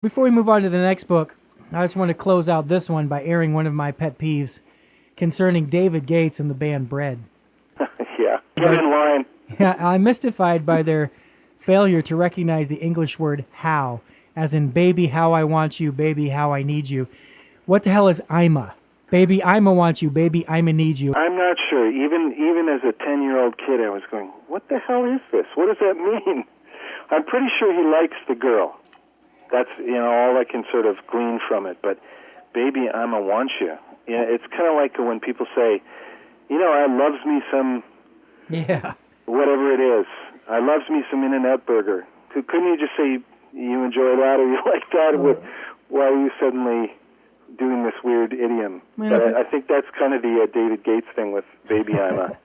Before we move on to the next book, I just want to close out this one by airing one of my pet peeves concerning David Gates and the band Bread. Yeah, get in line. Yeah, I'm mystified by their failure to recognize the English word how, as in baby, how I want you, baby, how I need you. What the hell is I'ma? Baby, I'ma want you, baby, I'ma need you. I'm not sure. Even as a 10-year-old kid, I was going, what the hell is this? What does that mean? I'm pretty sure he likes the girl. That's, all I can sort of glean from it. But, baby, I'ma want you. Yeah, it's kind of like when people say, I loves me some, Yeah. whatever it is. I loves me some In-N-Out burger. Couldn't you just say you enjoy that or you like that while you suddenly doing this weird idiom? But I think that's kind of the David Gates thing with baby I'ma.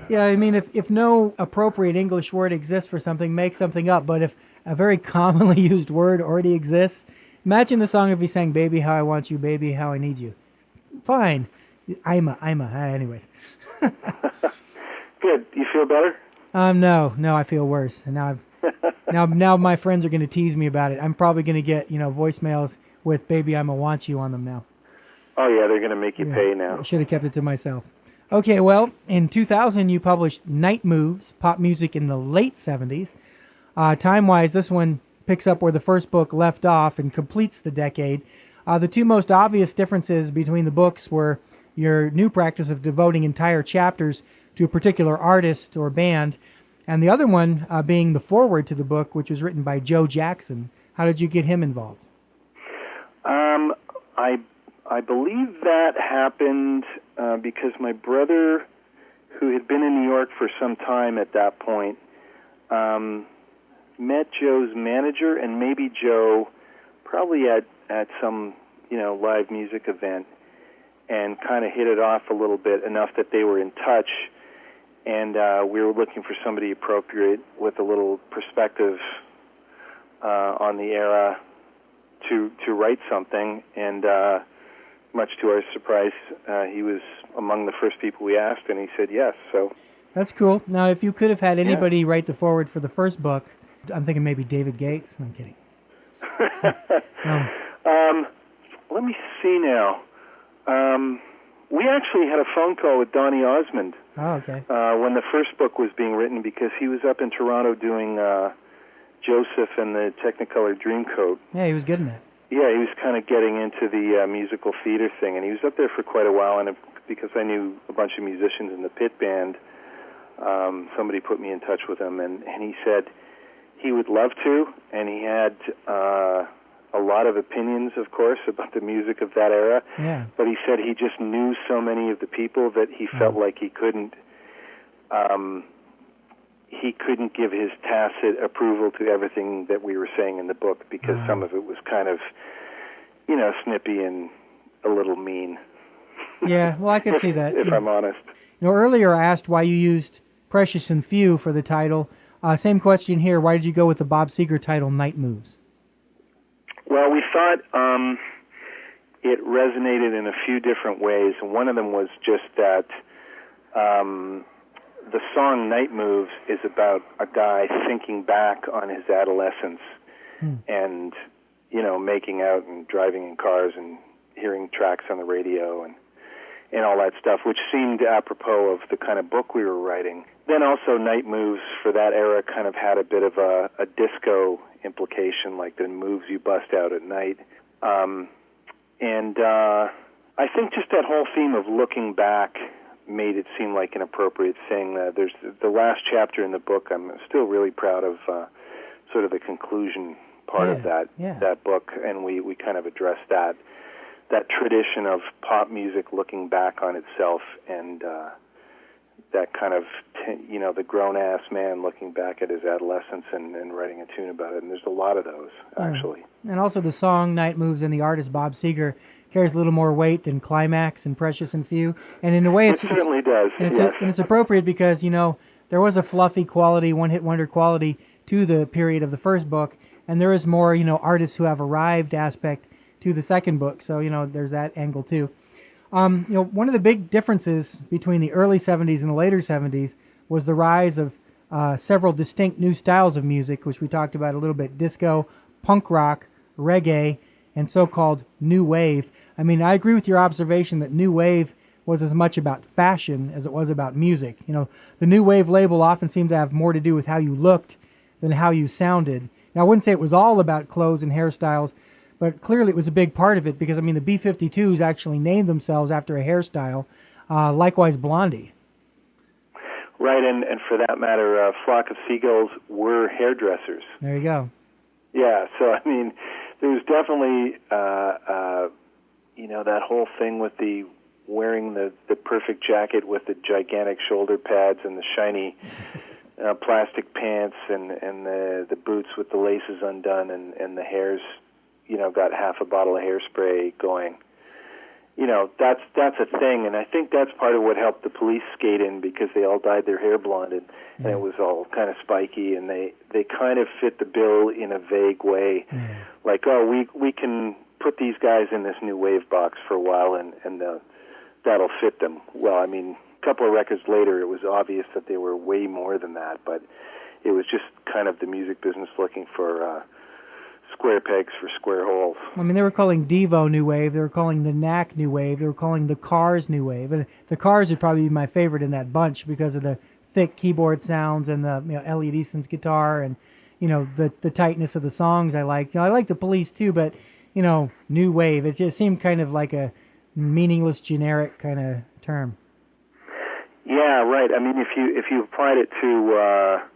Yeah, I mean, if no appropriate English word exists for something, make something up. But if a very commonly used word already exists, imagine the song if he sang "Baby, How I Want You, Baby, How I Need You." Fine, I'ma. Anyways. Good. You feel better? No, I feel worse. And now my friends are going to tease me about it. I'm probably going to get voicemails with "Baby, I'ma Want You" on them now. Oh yeah, they're going to make you pay now. I should have kept it to myself. Okay, well, in 2000, you published Night Moves, pop music in the late 70s. Time-wise, this one picks up where the first book left off and completes the decade. The two most obvious differences between the books were your new practice of devoting entire chapters to a particular artist or band, and the other one being the foreword to the book, which was written by Joe Jackson. How did you get him involved? I believe that happened because my brother, who had been in New York for some time at that point, met Joe's manager, and maybe Joe probably at some live music event, and kind of hit it off a little bit, enough that they were in touch, and we were looking for somebody appropriate with a little perspective on the era to write something, and much to our surprise, he was among the first people we asked, and he said yes. So that's cool. Now, if you could have had anybody write the foreword for the first book, I'm thinking maybe David Gates. I'm kidding. Let me see now. We actually had a phone call with Donny Osmond. Oh, okay. When the first book was being written, because he was up in Toronto doing Joseph and the Technicolor Dreamcoat. Yeah, he was good in that. Yeah, he was kind of getting into the musical theater thing, and he was up there for quite a while, and because I knew a bunch of musicians in the pit band, somebody put me in touch with him, and he said he would love to, and he had a lot of opinions, of course, about the music of that era, but he said he just knew so many of the people that he felt like he couldn't give his tacit approval to everything that we were saying in the book, because some of it was kind of, snippy and a little mean. Yeah, well, I can see that. If I'm honest. Earlier I asked why you used Precious and Few for the title. Same question here. Why did you go with the Bob Seger title, Night Moves? Well, we thought it resonated in a few different ways, and one of them was just that the song Night Moves is about a guy thinking back on his adolescence and, making out and driving in cars and hearing tracks on the radio and all that stuff, which seemed apropos of the kind of book we were writing. Then also Night Moves for that era kind of had a bit of a disco implication, like the moves you bust out at night. And I think just that whole theme of looking back made it seem like an appropriate thing. There's the last chapter in the book. I'm still really proud of sort of the conclusion part of that book, and we kind of addressed that tradition of pop music looking back on itself, and that kind of the grown-ass man looking back at his adolescence and writing a tune about it. And there's a lot of those, actually. And also the song Night Moves and the artist Bob Seger carries a little more weight than Climax and Precious and Few. And in a way, it certainly does. And it's appropriate because, there was a fluffy quality, one-hit wonder quality to the period of the first book, and there is more, artists who have arrived aspect to the second book. So, there's that angle too. One of the big differences between the early 70s and the later 70s was the rise of several distinct new styles of music, which we talked about a little bit: disco, punk rock, reggae, and so-called new wave. I mean, I agree with your observation that new wave was as much about fashion as it was about music. You know, the new wave label often seemed to have more to do with how you looked than how you sounded. Now, I wouldn't say it was all about clothes and hairstyles, but clearly it was a big part of it because, I mean, the B-52s actually named themselves after a hairstyle, likewise Blondie. Right, and for that matter, Flock of Seagulls were hairdressers. There you go. Yeah, so, I mean, there was definitely, that whole thing with the wearing the perfect jacket with the gigantic shoulder pads and the shiny plastic pants and the boots with the laces undone and the hairs, got half a bottle of hairspray going. That's a thing, and I think that's part of what helped the police skate in because they all dyed their hair blonded, and it was all kind of spiky, and they kind of fit the bill in a vague way, like, oh, we can put these guys in this new wave box for a while, and that'll fit them. Well, I mean, a couple of records later, it was obvious that they were way more than that, but it was just kind of the music business looking for square pegs for square holes. I mean, they were calling Devo new wave, they were calling the Knack new wave, they were calling the Cars new wave, and the Cars would probably be my favorite in that bunch because of the thick keyboard sounds and the Elliot Easton's guitar and the tightness of the songs I liked. I like the Police too, but new wave, it just seemed kind of like a meaningless, generic kind of term. Yeah, right. I mean, if you applied it to,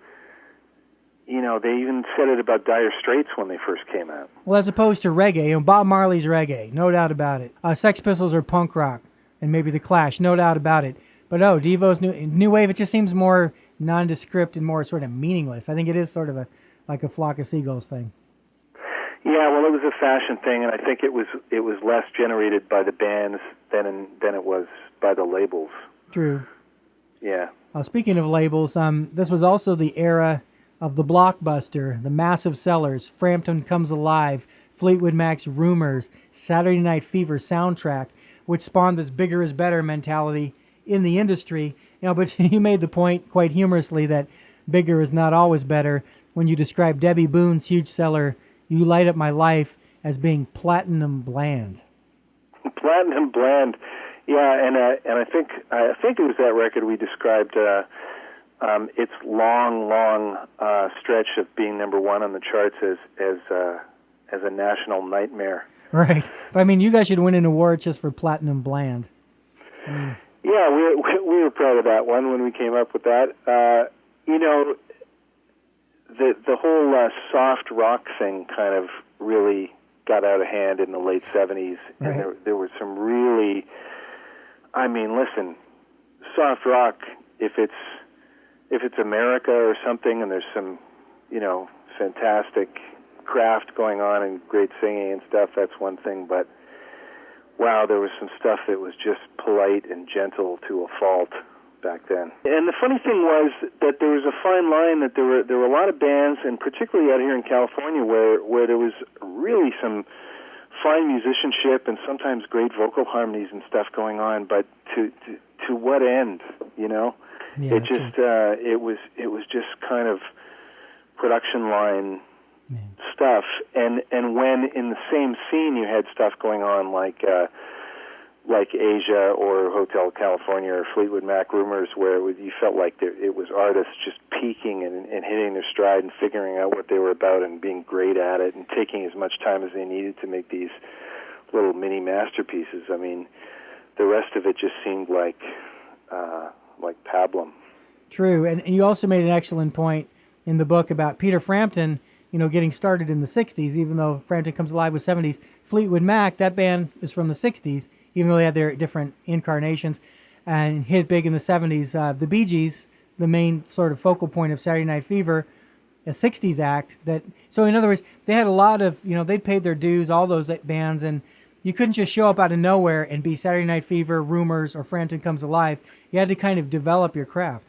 they even said it about Dire Straits when they first came out. Well, as opposed to reggae, Bob Marley's reggae, no doubt about it. Sex Pistols are punk rock, and maybe The Clash, no doubt about it. But Devo's new wave, it just seems more nondescript and more sort of meaningless. I think it is sort of like a Flock of Seagulls thing. Yeah, well, it was a fashion thing, and I think it was less generated by the bands than it was by the labels. True. Yeah. Speaking of labels, this was also the era of the blockbuster, the massive sellers, Frampton Comes Alive, Fleetwood Mac's Rumors, Saturday Night Fever soundtrack, which spawned this bigger is better mentality in the industry. But you made the point quite humorously that bigger is not always better when you describe Debbie Boone's huge seller, You Light Up My Life, as being platinum bland. Platinum bland. Yeah, and I think it was that record we described its long stretch of being number one on the charts as a national nightmare. Right, but I mean, you guys should win an award just for platinum bland. Yeah, we were proud of that one when we came up with that. The whole soft rock thing kind of really got out of hand in the late 70s, right. And there were some really, I mean, listen, soft rock, if it's America or something, and there's some, fantastic craft going on and great singing and stuff, that's one thing, but wow, there was some stuff that was just polite and gentle to a fault back then. And the funny thing was that there was a fine line, that there were a lot of bands, and particularly out here in California, where there was really some fine musicianship and sometimes great vocal harmonies and stuff going on, but to what end, Yeah, it just it was just kind of production line stuff, and when in the same scene you had stuff going on like Asia or Hotel California or Fleetwood Mac Rumors, where you felt like it was artists just peaking and hitting their stride and figuring out what they were about and being great at it and taking as much time as they needed to make these little mini masterpieces. I mean, the rest of it just seemed like pablum. True, and you also made an excellent point in the book about Peter Frampton, getting started in the 60s, even though Frampton Comes Alive was 70s. Fleetwood Mac, that band is from the 60s, even though they had their different incarnations, and hit big in the 70s. The Bee Gees, the main sort of focal point of Saturday Night Fever, a 60s act. So in other words, they had a lot of, they'd paid their dues, all those bands, and you couldn't just show up out of nowhere and be Saturday Night Fever, Rumors, or Frampton Comes Alive. You had to kind of develop your craft.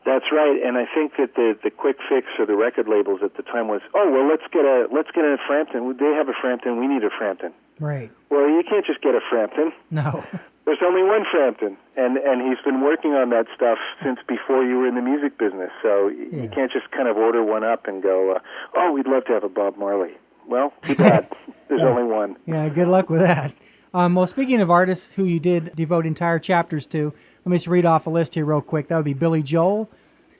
That's right, and I think that the quick fix for the record labels at the time was, let's get a Frampton. They have a Frampton. We need a Frampton. Right. Well, you can't just get a Frampton. No. There's only one Frampton, and he's been working on that stuff since before you were in the music business. So you can't just kind of order one up and go, we'd love to have a Bob Marley. Well, too bad. There's only one. Yeah, good luck with that. Well, speaking of artists who you did devote entire chapters to, let me just read off a list here real quick. That would be Billy Joel,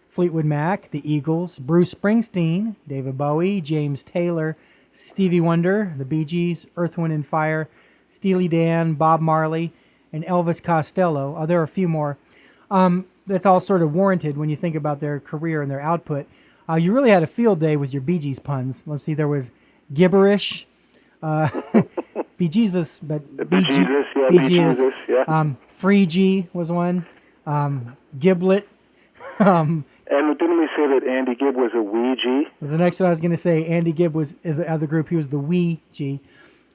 Fleetwood Mac, the Eagles, Bruce Springsteen, David Bowie, James Taylor, Stevie Wonder, the Bee Gees, Earth, Wind and Fire, Steely Dan, Bob Marley, and Elvis Costello. There are a few more. That's all sort of warranted when you think about their career and their output. You really had a field day with your Bee Gees puns. Let's see, there was gibberish, Bee Jesus, but Bee Jesus, yeah. Free G was one, Giblet. And didn't we say that Andy Gibb was a wee G? Was the next one I was going to say. Andy Gibb was the other group. He was the wee G.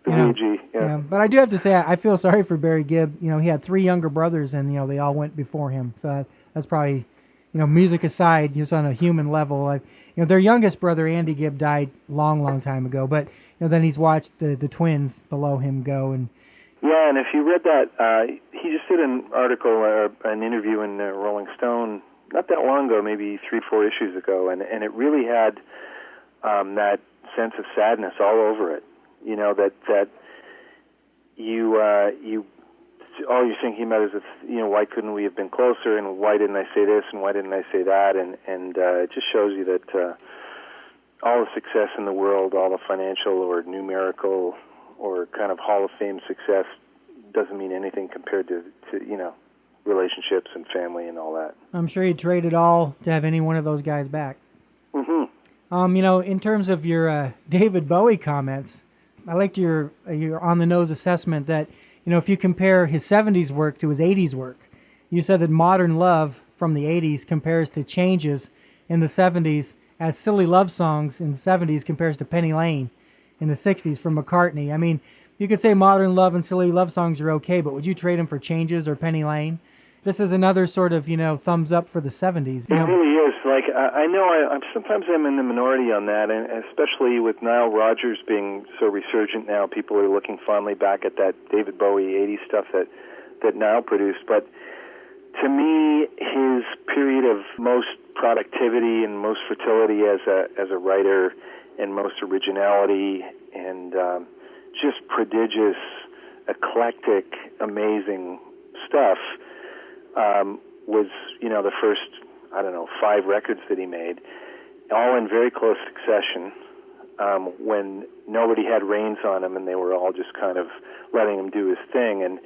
The wee G, yeah. But I do have to say, I feel sorry for Barry Gibb. He had 3 younger brothers, and they all went before him. So that's probably, music aside, just on a human level. Their youngest brother Andy Gibb died long time ago. But then he's watched the twins below him go, and yeah. And if you read that, he just did an article or an interview in Rolling Stone not that long ago, maybe 3-4 issues ago, and it really had that sense of sadness all over it. That you all you're thinking about is why couldn't we have been closer, and why didn't I say this, and why didn't I say that, and it just shows you that all the success in the world, all the financial or numerical or kind of Hall of Fame success doesn't mean anything compared to relationships and family and all that. I'm sure you'd trade it all to have any one of those guys back. Mm-hmm. In terms of your David Bowie comments, I liked your on-the-nose assessment that, if you compare his 70s work to his 80s work, you said that Modern Love from the 80s compares to Changes in the 70s, as Silly Love Songs in the 70s compares to Penny Lane in the 60s from McCartney. I mean, you could say Modern Love and Silly Love Songs are okay, but would you trade them for Changes or Penny Lane? This is another sort of, thumbs up for the 70s. It really is. I know sometimes I'm in the minority on that, and especially with Nile Rodgers being so resurgent now, people are looking fondly back at that David Bowie 80s stuff that Nile produced. But to me, his period of most productivity and most fertility as a writer and most originality and just prodigious, eclectic, amazing stuff was, the first, 5 records that he made, all in very close succession, when nobody had reins on him and they were all just kind of letting him do his thing. And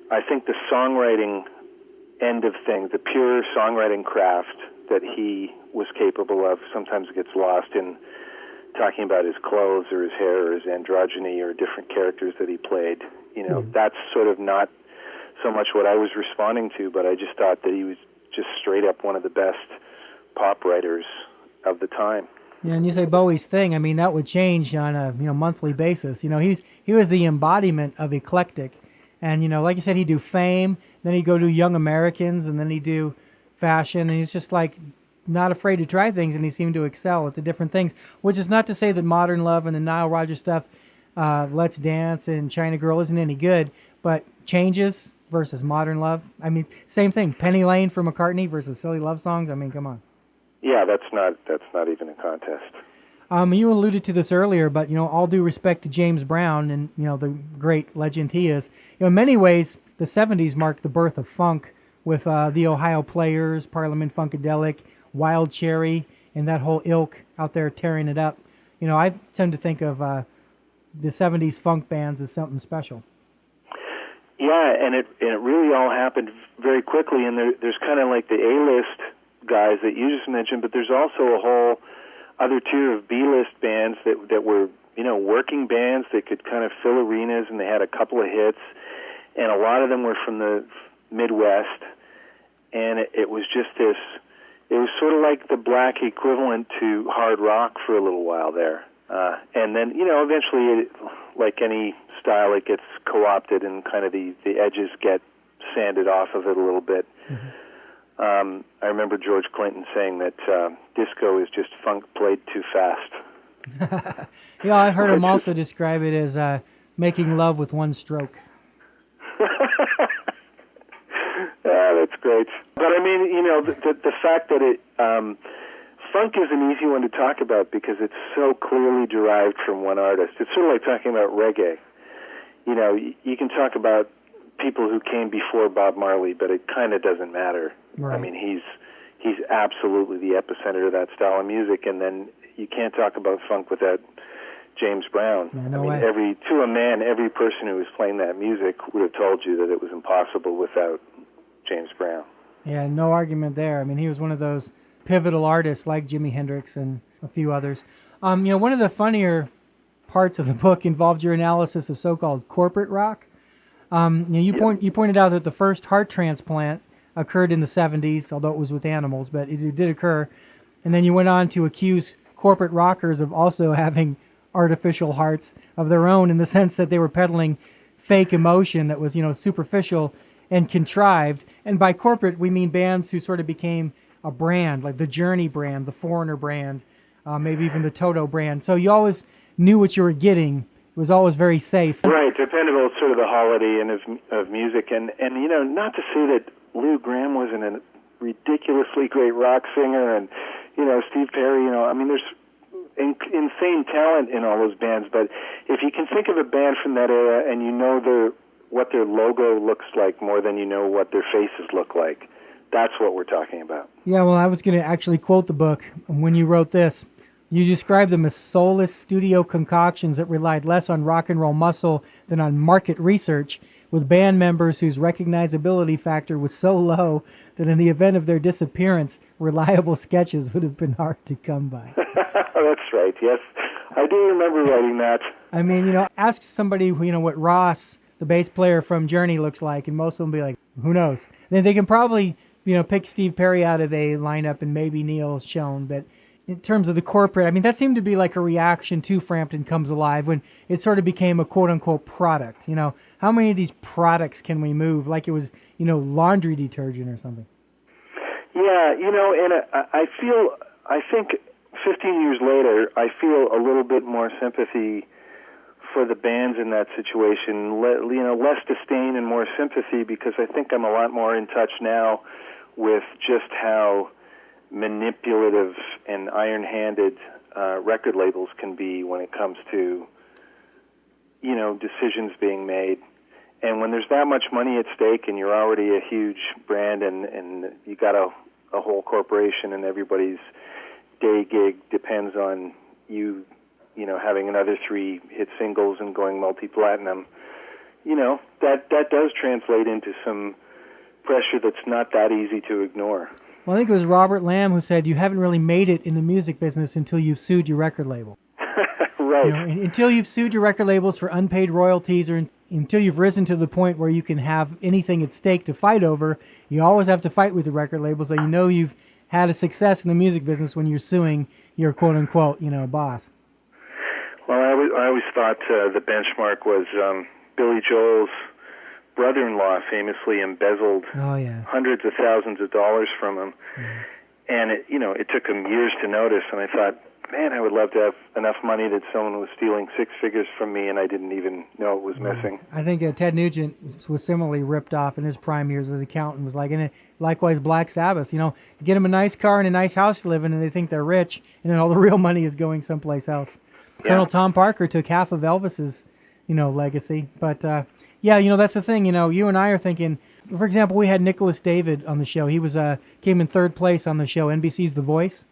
I think the songwriting end of things, the pure songwriting craft that he was capable of, sometimes gets lost in talking about his clothes or his hair or his androgyny or different characters that he played. That's sort of not so much what I was responding to, but I just thought that he was just straight up one of the best pop writers of the time. Yeah, and you say Bowie's thing. I mean, that would change on a monthly basis. He was the embodiment of eclectic, and like you said, he'd do Fame, then he'd go do Young Americans, and then he'd do fashion, and he's just like not afraid to try things, and he seemed to excel at the different things. Which is not to say that Modern Love and the Nile Rodgers stuff, Let's Dance and China Girl isn't any good, but Changes versus Modern Love. I mean, same thing. Penny Lane for McCartney versus Silly Love Songs. I mean, come on. Yeah, that's not even a contest. You alluded to this earlier, but all due respect to James Brown and the great legend he is. In many ways, the '70s marked the birth of funk with the Ohio Players, Parliament Funkadelic, Wild Cherry, and that whole ilk out there tearing it up. I tend to think of the '70s funk bands as something special. Yeah, and it really all happened very quickly, and there's kind of like the A-list guys that you just mentioned, but there's also a whole other tier of B-list bands that were, working bands that could kind of fill arenas, and they had a couple of hits, and a lot of them were from the Midwest, and it was just this, it was sort of like the black equivalent to hard rock for a little while there. And then, eventually, like any style, it gets co-opted and kind of the edges get sanded off of it a little bit. Mm-hmm. I remember George Clinton saying that disco is just funk played too fast. Yeah, I heard him also describe it as making love with one stroke. Yeah, that's great. But I mean, the fact that it funk is an easy one to talk about because it's so clearly derived from one artist. It's sort of like talking about reggae. You know, you can talk about people who came before Bob Marley, but it kind of doesn't matter. Right. I mean, he's absolutely the epicenter of that style of music, and then you can't talk about funk without James Brown. No way. Every person who was playing that music would have told you that it was impossible without James Brown. Yeah, no argument there. I mean, he was one of those pivotal artists like Jimi Hendrix and a few others. One of the funnier parts of the book involved your analysis of so-called corporate rock. You pointed out that the first heart transplant occurred in the 70s, although it was with animals, but it did occur. And then you went on to accuse corporate rockers of also having artificial hearts of their own, in the sense that they were peddling fake emotion that was, superficial and contrived. And by corporate, we mean bands who sort of became a brand, like the Journey brand, the Foreigner brand, maybe even the Toto brand. So you always knew what you were getting. It was always very safe. Right, dependable sort of the holiday and of music. And not to say that Lou Gramm wasn't a ridiculously great rock singer, and, Steve Perry, there's insane talent in all those bands, but if you can think of a band from that era and you know what their logo looks like more than you know what their faces look like, that's what we're talking about. Yeah, well, I was going to actually quote the book when you wrote this. You described them as soulless studio concoctions that relied less on rock and roll muscle than on market research, with band members whose recognizability factor was so low that in the event of their disappearance, reliable sketches would have been hard to come by. That's right, yes. I do remember writing that. I mean, ask somebody, what Ross, the bass player from Journey, looks like, and most of them will be like, who knows? Then they can probably, pick Steve Perry out of a lineup and maybe Neil Schon, but in terms of the corporate, I mean, that seemed to be like a reaction to Frampton Comes Alive when it sort of became a quote-unquote product. How many of these products can we move like it was, laundry detergent or something? Yeah, and I think 15 years later, I feel a little bit more sympathy for the bands in that situation, less disdain and more sympathy, because I think I'm a lot more in touch now with just how manipulative and iron-handed record labels can be when it comes to, decisions being made. And when there's that much money at stake and you're already a huge brand and you got a whole corporation and everybody's day gig depends on you, having another 3 hit singles and going multi-platinum, that does translate into some pressure that's not that easy to ignore. Well, I think it was Robert Lamb who said you haven't really made it in the music business until you've sued your record label. Right. Until you've sued your record labels for unpaid royalties, or until you've risen to the point where you can have anything at stake to fight over, you always have to fight with the record label, so you've had a success in the music business when you're suing your quote-unquote, boss. Well, I always thought the benchmark was Billy Joel's brother-in-law famously embezzled hundreds of thousands of dollars from him. Mm. And it took him years to notice, and I thought, man, I would love to have enough money that someone was stealing 6 figures from me and I didn't even know it was missing. I think Ted Nugent was similarly ripped off in his prime years as accountant, was like, and likewise Black Sabbath, get them a nice car and a nice house to live in and they think they're rich, and then all the real money is going someplace else. Yeah. Colonel Tom Parker took half of Elvis's, legacy. But, that's the thing, you and I are thinking, for example, we had Nicholas David on the show. He was came in 3rd place on the show, NBC's The Voice.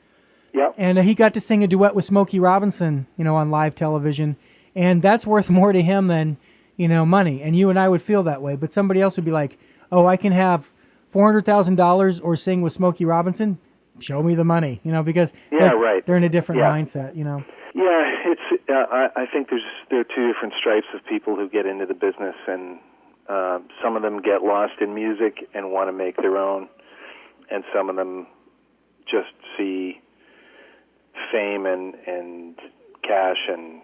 Yep. And he got to sing a duet with Smokey Robinson, on live television. And that's worth more to him than, money. And you and I would feel that way. But somebody else would be like, oh, I can have $400,000 or sing with Smokey Robinson? Show me the money, because they're in a different mindset, Yeah, it's. I think there are 2 different stripes of people who get into the business, and some of them get lost in music and want to make their own, and some of them just see fame and cash and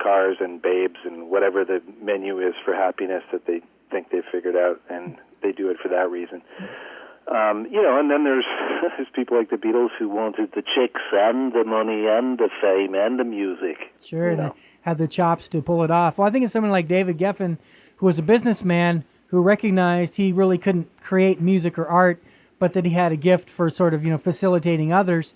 cars and babes and whatever the menu is for happiness that they think they've figured out, and they do it for that reason. And then there's people like the Beatles who wanted the chicks and the money and the fame and the music. Sure, and they had the chops to pull it off. Well, I think it's someone like David Geffen, who was a businessman who recognized he really couldn't create music or art, but that he had a gift for sort of, facilitating others.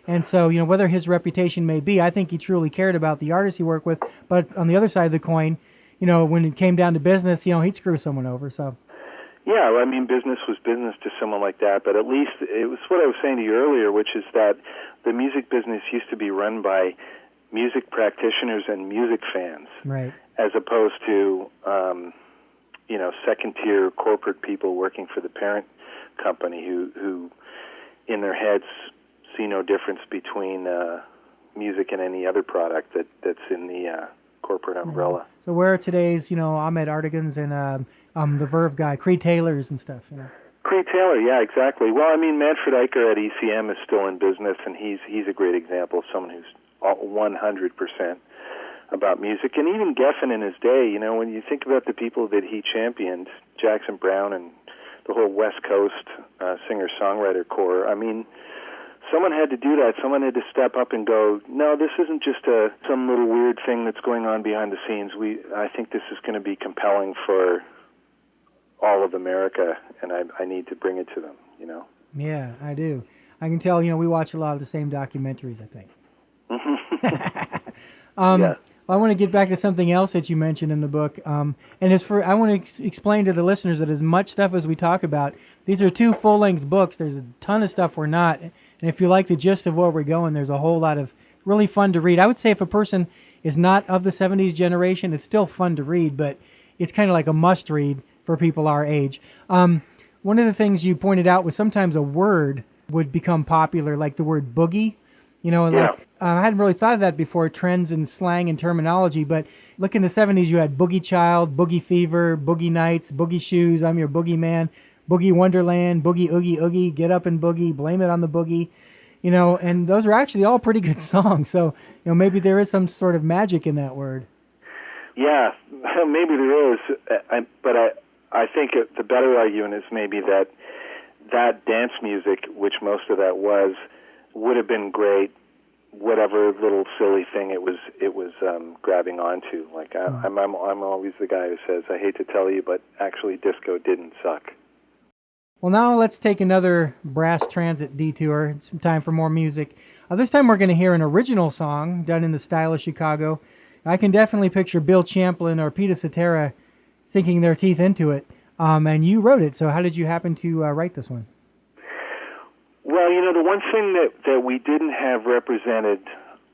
And so, whether his reputation may be, I think he truly cared about the artists he worked with. But on the other side of the coin, when it came down to business, he'd screw someone over. So. Yeah, well, I mean, business was business to someone like that, but at least it was what I was saying to you earlier, which is that the music business used to be run by music practitioners and music fans, right, as opposed to, second-tier corporate people working for the parent company who in their heads see no difference between music and any other product that's in the corporate umbrella. So where are today's, Ahmed Artigans and the Verve guy, Creed Taylors and stuff? Creed Taylor, yeah, exactly. Well, I mean, Manfred Eicher at ECM is still in business, and he's a great example of someone who's 100% about music. And even Geffen in his day, when you think about the people that he championed, Jackson Browne and the whole West Coast singer-songwriter corps, I mean, someone had to do that. Someone had to step up and go, no, this isn't just some little weird thing that's going on behind the scenes. I think this is going to be compelling for all of America, and I need to bring it to them, Yeah, I do. I can tell, we watch a lot of the same documentaries, I think. Yeah. I want to get back to something else that you mentioned in the book, and I want to explain to the listeners that as much stuff as we talk about, these are 2 full-length books. There's a ton of stuff we're not, and if you like the gist of where we're going, there's a whole lot of really fun to read. I would say if a person is not of the 70s generation, it's still fun to read, but it's kind of like a must-read for people our age. One of the things you pointed out was sometimes a word would become popular, like the word boogie. I hadn't really thought of that before, trends in slang and terminology, but look, in the 70s you had Boogie Child, Boogie Fever, Boogie Nights, Boogie Shoes, I'm Your Boogie Man, Boogie Wonderland, Boogie Oogie Oogie, Get Up and Boogie, Blame It on the Boogie, and those are actually all pretty good songs, so maybe there is some sort of magic in that word. Yeah, maybe there is, but I think the better argument is maybe that dance music, which most of that was, would have been great, whatever little silly thing it was grabbing onto. Like I'm always the guy who says, I hate to tell you, but actually disco didn't suck. Well, now let's take another Brass Transit detour. It's time for more music. This time we're going to hear an original song done in the style of Chicago. I can definitely picture Bill Champlin or Peter Cetera sinking their teeth into it. And you wrote it, so how did you happen to write this one? Well, the one thing that we didn't have represented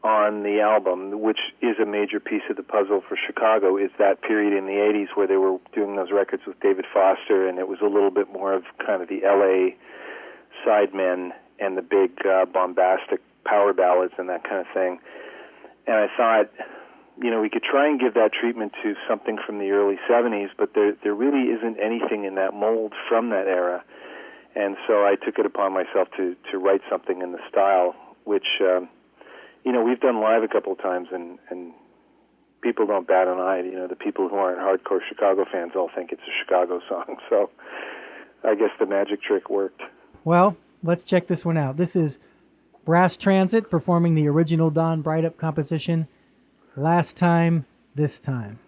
on the album, which is a major piece of the puzzle for Chicago, is that period in the 80s where they were doing those records with David Foster, and it was a little bit more of kind of the L.A. sidemen and the big bombastic power ballads and that kind of thing. And I thought, we could try and give that treatment to something from the early 70s, but there really isn't anything in that mold from that era. And so I took it upon myself to write something in the style, which, we've done live a couple of times, and people don't bat an eye. The people who aren't hardcore Chicago fans all think it's a Chicago song. So I guess the magic trick worked. Well, let's check this one out. This is Brass Transit performing the original Don Breithaupt composition, Last Time, This Time.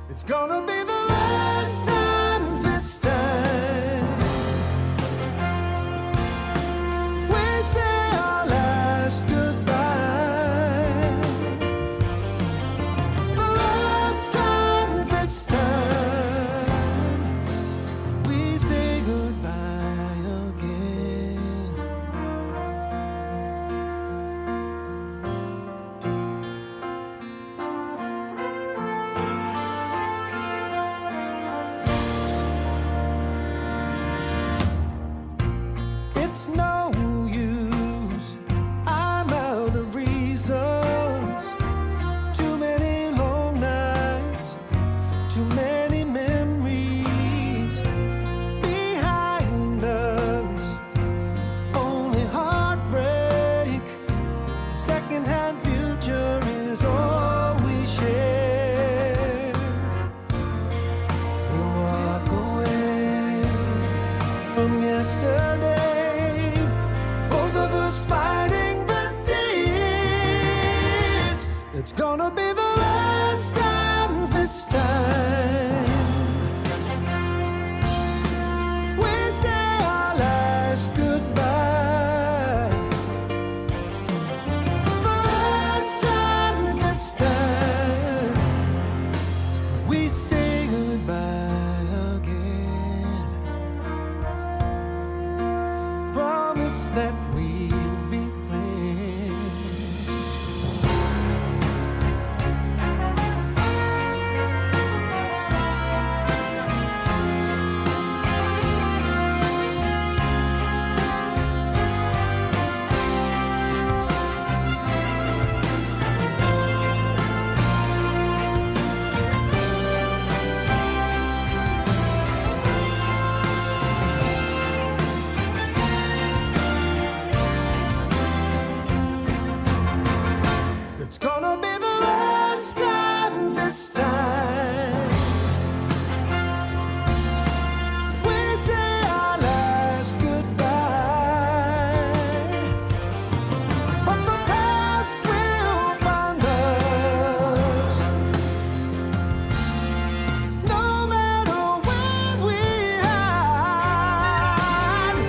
It's gonna be the last time, this time. We say our last goodbye. The last time, this time. We say goodbye again. It's gonna be the last time this time. We say our last goodbye. The last time this time. We say goodbye again. Promise that we'll be friends. It's gonna be the last time this time. We say our last goodbye. But the past will find us. No matter when we hide.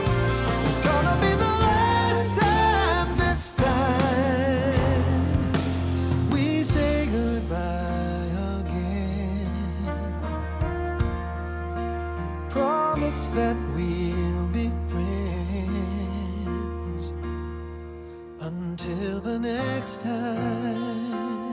It's gonna be the last time this time. We say goodbye again. Promise that we'll be friends until the next time.